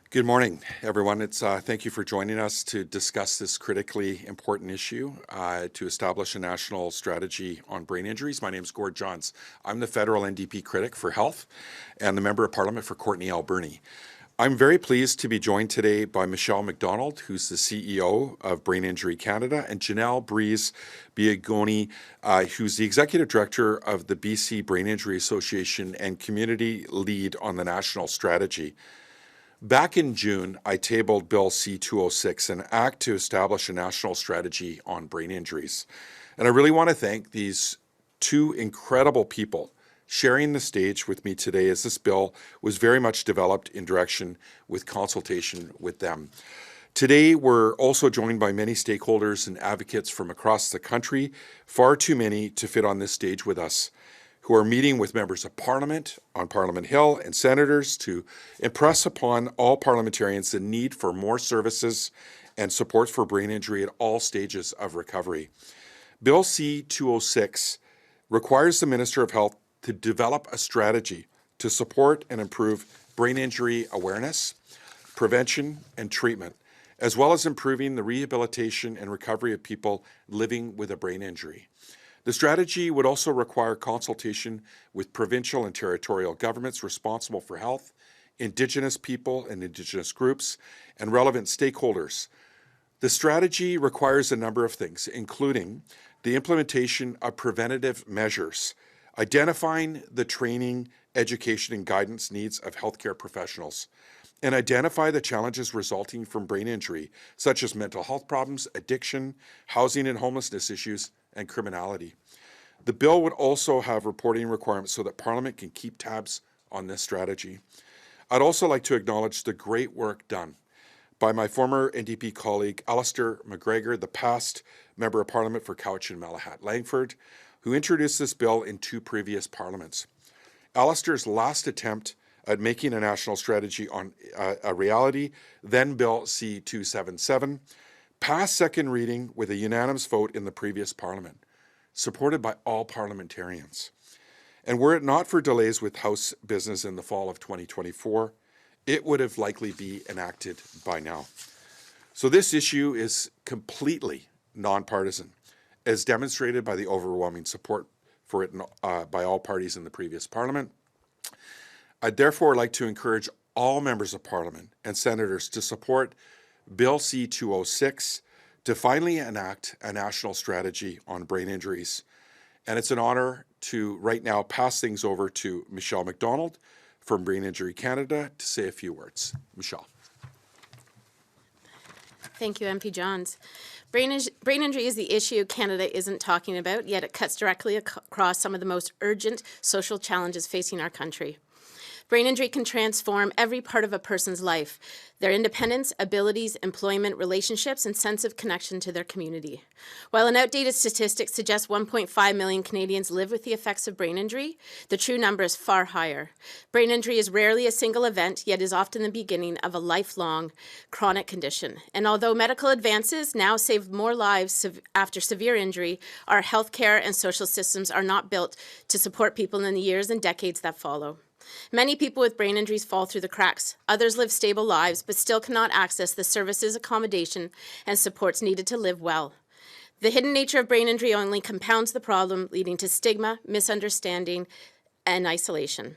Good morning, everyone. Thank you for joining us to discuss this critically important issue to establish a national strategy on brain injuries. My name is Gord Johns. I'm the federal NDP critic for health and the Member of Parliament for Courtenay Alberni. I'm very pleased to be joined today by Michelle McDonald, who's the CEO of Brain Injury Canada, and Janelle Breese Biagioni, who's the Executive Director of the BC Brain Injury Association and Community Lead on the National Strategy. Back in June, I tabled Bill C-206, an act to establish a national strategy on brain injuries. And I really want to thank these two incredible people sharing the stage with me today, as this bill was very much developed in direction with consultation with them. Today, we're also joined by many stakeholders and advocates from across the country, far too many to fit on this stage with us, who are meeting with members of Parliament on Parliament Hill and senators to impress upon all parliamentarians the need for more services and support for brain injury at all stages of recovery. Bill C-206 requires the Minister of Health to develop a strategy to support and improve brain injury awareness, prevention, and treatment, as well as improving the rehabilitation and recovery of people living with a brain injury. The strategy would also require consultation with provincial and territorial governments responsible for health, Indigenous people and Indigenous groups, and relevant stakeholders. The strategy requires a number of things, including the implementation of preventative measures, identifying the training, education, and guidance needs of healthcare professionals, and identify the challenges resulting from brain injury, such as mental health problems, addiction, housing and homelessness issues, and criminality. The bill would also have reporting requirements so that Parliament can keep tabs on this strategy. I'd also like to acknowledge the great work done by my former NDP colleague, Alistair McGregor, the past Member of Parliament for Cowichan Malahat Langford, who introduced this bill in two previous parliaments. Alistair's last attempt at making a national strategy on a reality, then Bill C-277, passed second reading with a unanimous vote in the previous Parliament, supported by all parliamentarians. And were it not for delays with House business in the fall of 2024, it would have likely been enacted by now. So this issue is completely nonpartisan, as demonstrated by the overwhelming support for it by all parties in the previous Parliament. I'd therefore like to encourage all members of Parliament and senators to support Bill C-206 to finally enact a national strategy on brain injuries. And it's an honor to right now pass things over to Michelle McDonald from Brain Injury Canada to say a few words. Michelle. Thank you, MP Johns. Brain injury is the issue Canada isn't talking about, yet it cuts directly across some of the most urgent social challenges facing our country. Brain injury can transform every part of a person's life, their independence, abilities, employment, relationships, and sense of connection to their community. While an outdated statistic suggests 1.5 million Canadians live with the effects of brain injury, the true number is far higher. Brain injury is rarely a single event, yet is often the beginning of a lifelong chronic condition. And although medical advances now save more lives after severe injury, our healthcare and social systems are not built to support people in the years and decades that follow. Many people with brain injuries fall through the cracks. Others live stable lives, but still cannot access the services, accommodation, and supports needed to live well. The hidden nature of brain injury only compounds the problem, leading to stigma, misunderstanding, and isolation.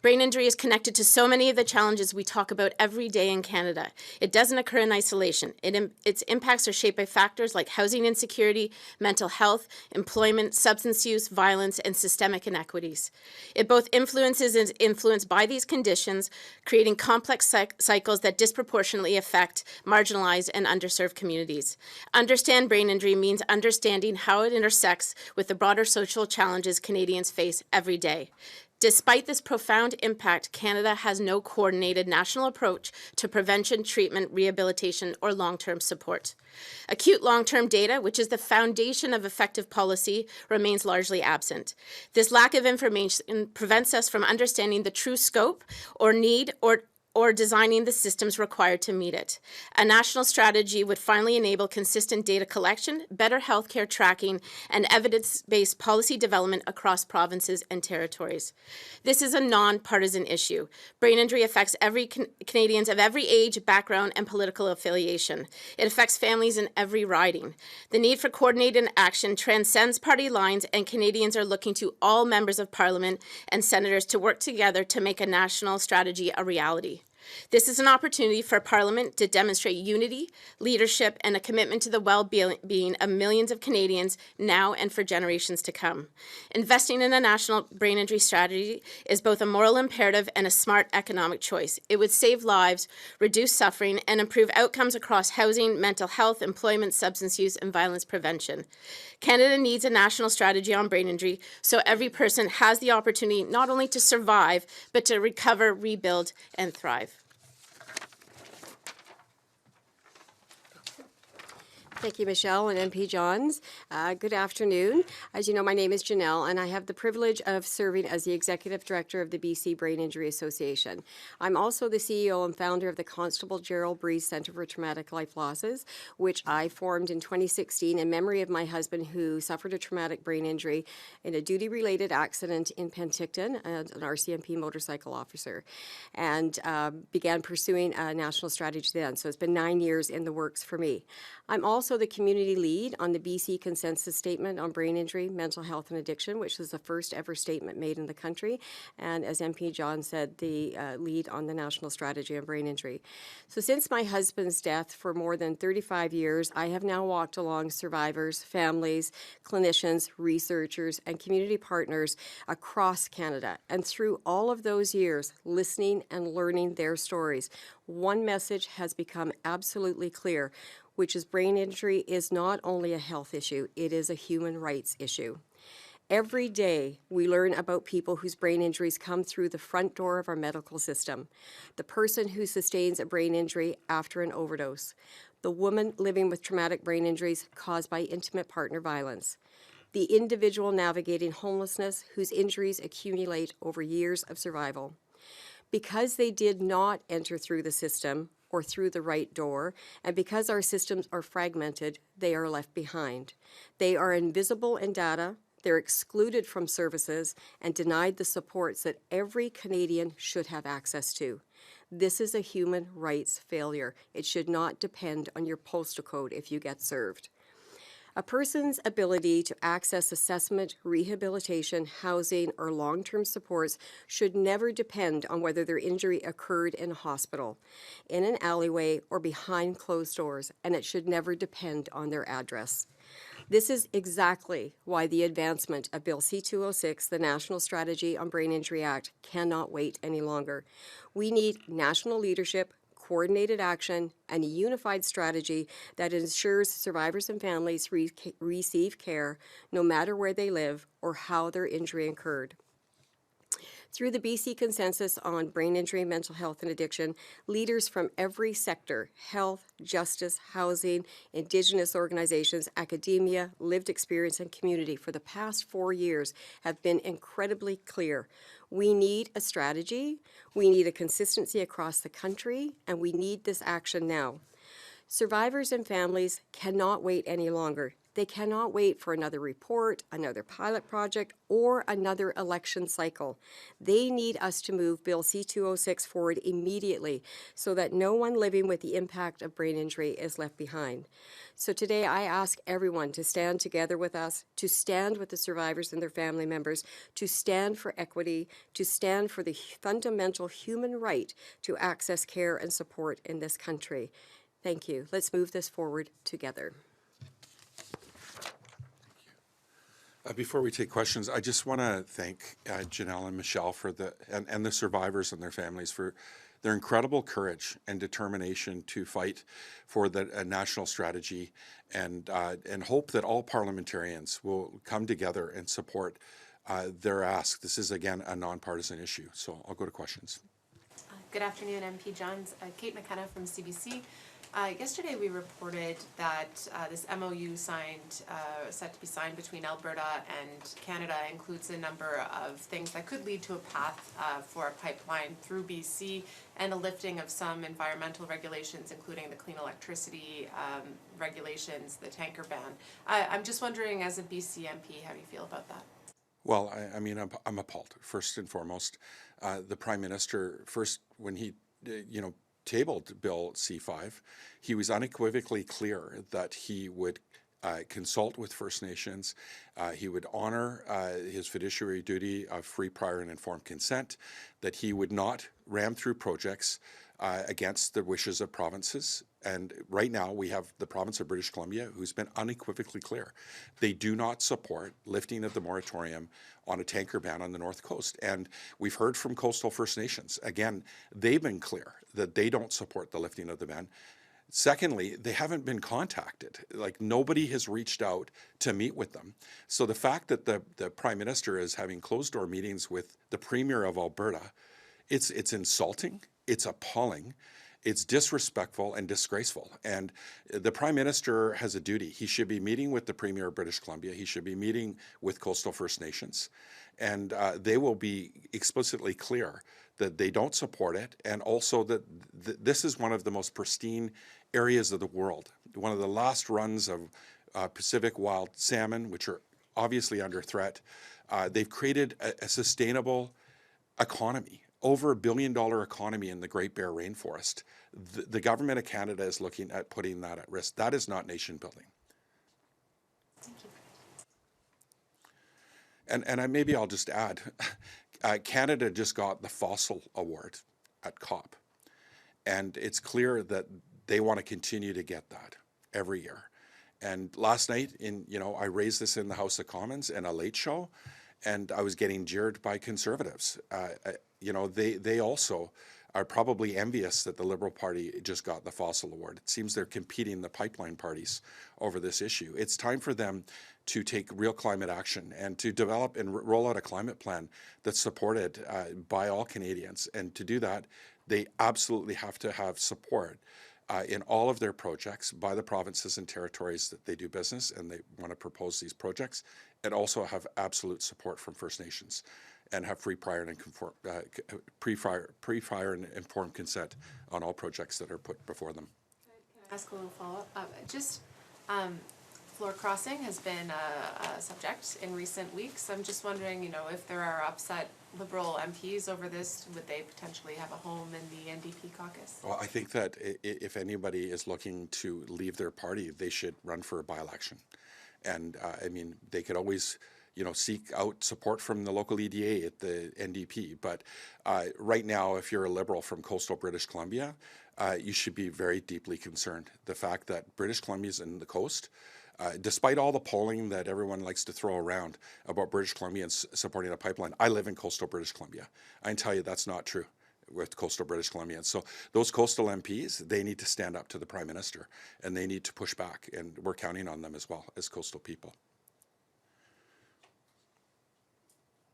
Brain injury is connected to so many of the challenges we talk about every day in Canada. It doesn't occur in isolation. Its impacts are shaped by factors like housing insecurity, mental health, employment, substance use, violence, and systemic inequities. It both influences and is influenced by these conditions, creating complex cycles that disproportionately affect marginalized and underserved communities. Understand brain injury means understanding how it intersects with the broader social challenges Canadians face every day. Despite this profound impact, Canada has no coordinated national approach to prevention, treatment, rehabilitation, or long-term support. Acute long-term data, which is the foundation of effective policy, remains largely absent. This lack of information prevents us from understanding the true scope or need or or designing the systems required to meet it. A national strategy would finally enable consistent data collection, better healthcare tracking, and evidence-based policy development across provinces and territories. This is a non-partisan issue. Brain injury affects every Canadians of every age, background, and political affiliation. It affects families in every riding. The need for coordinated action transcends party lines, and Canadians are looking to all members of Parliament and senators to work together to make a national strategy a reality. This is an opportunity for Parliament to demonstrate unity, leadership, and a commitment to the well-being of millions of Canadians now and for generations to come. Investing in a national brain injury strategy is both a moral imperative and a smart economic choice. It would save lives, reduce suffering, and improve outcomes across housing, mental health, employment, substance use, and violence prevention. Canada needs a national strategy on brain injury so every person has the opportunity not only to survive, but to recover, rebuild, and thrive. Thank you, Michelle and MP Johns. Good afternoon. As you know, my name is Janelle, and I have the privilege of serving as the Executive Director of the BC Brain Injury Association. I'm also the CEO and founder of the Constable Janelle Breese Centre for Traumatic Life Losses, which I formed in 2016 in memory of my husband who suffered a traumatic brain injury in a duty-related accident in Penticton, an RCMP motorcycle officer, and began pursuing a national strategy then. So it's been 9 years in the works for me. I'm also the community lead on the BC Consensus Statement on Brain Injury, Mental Health and Addiction, which was the first ever statement made in the country. And as MP John said, the lead on the National Strategy on Brain Injury. So since my husband's death for more than 35 years, I have now walked along survivors, families, clinicians, researchers, and community partners across Canada. And through all of those years, listening and learning their stories, one message has become absolutely clear, which is brain injury is not only a health issue, it is a human rights issue. Every day, we learn about people whose brain injuries come through the front door of our medical system. The person who sustains a brain injury after an overdose. The woman living with traumatic brain injuries caused by intimate partner violence. The individual navigating homelessness whose injuries accumulate over years of survival. Because they did not enter through the system or through the right door, and because our systems are fragmented, they are left behind. They are invisible in data, they're excluded from services, and denied the supports that every Canadian should have access to. This is a human rights failure. It should not depend on your postal code if you get served. A person's ability to access assessment, rehabilitation, housing, or long-term supports should never depend on whether their injury occurred in a hospital, in an alleyway, or behind closed doors, and it should never depend on their address. This is exactly why the advancement of Bill C-206, the National Strategy on Brain Injury Act, cannot wait any longer. We need national leadership, coordinated action, and a unified strategy that ensures survivors and families receive care no matter where they live or how their injury occurred. Through the BC Consensus on Brain Injury, Mental Health and Addiction, leaders from every sector, health, justice, housing, Indigenous organizations, academia, lived experience, and community for the past 4 years have been incredibly clear. We need a strategy, we need a consistency across the country, and we need this action now. Survivors and families cannot wait any longer. They cannot wait for another report, another pilot project, or another election cycle. They need us to move Bill C-206 forward immediately so that no one living with the impact of brain injury is left behind. So today I ask everyone to stand together with us, to stand with the survivors and their family members, to stand for equity, to stand for the fundamental human right to access care and support in this country. Thank you. Let's move this forward together. Before we take questions, I just want to thank Janelle and Michelle for and the survivors and their families for their incredible courage and determination to fight for a national strategy, and hope that all parliamentarians will come together and support their ask. This is, again, a nonpartisan issue. So I'll go to questions. Good afternoon, MP Johns. Kate McKenna from CBC. Yesterday we reported that this MOU set to be signed between Alberta and Canada includes a number of things that could lead to a path for a pipeline through BC and a lifting of some environmental regulations, including the clean electricity regulations, the tanker ban. I'm just wondering, as a BC MP, how do you feel about that? Well, I mean, I'm appalled, first and foremost. The Prime Minister, first, when he, tabled Bill C-5, he was unequivocally clear that he would consult with First Nations, he would honor his fiduciary duty of free, prior, and informed consent, that he would not ram through projects against the wishes of provinces. And right now we have the province of British Columbia who's been unequivocally clear. They do not support lifting of the moratorium on a tanker ban on the North Coast. And we've heard from coastal First Nations. Again, they've been clear that they don't support the lifting of the ban. Secondly, they haven't been contacted. Like, nobody has reached out to meet with them. So the fact that the Prime Minister is having closed-door meetings with the Premier of Alberta, it's insulting, it's appalling, it's disrespectful and disgraceful. And the Prime Minister has a duty. He should be meeting with the Premier of British Columbia. He should be meeting with coastal First Nations. And they will be explicitly clear that they don't support it, and also that this is one of the most pristine areas of the world. One of the last runs of Pacific wild salmon, which are obviously under threat. They've created a sustainable economy, over $1 billion economy in the Great Bear Rainforest. The government of Canada is looking at putting that at risk. That is not nation building. Thank you. And maybe I'll just add, Canada just got the Fossil Award at COP. And it's clear that they want to continue to get that every year. And last night, I raised this in the House of Commons in a late show, and I was getting jeered by Conservatives. They also are probably envious that the Liberal Party just got the Fossil Award. It seems they're competing the pipeline parties over this issue. It's time for them to take real climate action and to develop and roll out a climate plan that's supported by all Canadians. And to do that, they absolutely have to have support in all of their projects by the provinces and territories that they do business and they want to propose these projects, and also have absolute support from First Nations and have free, prior, and informed consent on all projects that are put before them. Can I ask a little follow-up? Floor crossing has been a subject in recent weeks. I'm just wondering, if there are upset Liberal MPs over this, would they potentially have a home in the NDP caucus? Well, I think that if anybody is looking to leave their party, they should run for a by-election. And they could always, seek out support from the local EDA at the NDP. But right now, if you're a Liberal from coastal British Columbia, you should be very deeply concerned. The fact that British Columbia is in the coast, despite all the polling that everyone likes to throw around about British Columbians supporting a pipeline, I live in coastal British Columbia. I can tell you that's not true with coastal British Columbians. So those coastal MPs, they need to stand up to the Prime Minister and they need to push back, and we're counting on them as well as coastal people.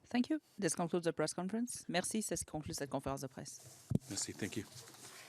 Thank you. This concludes the press conference. Merci, ça conclut cette conférence de presse. Merci, thank you.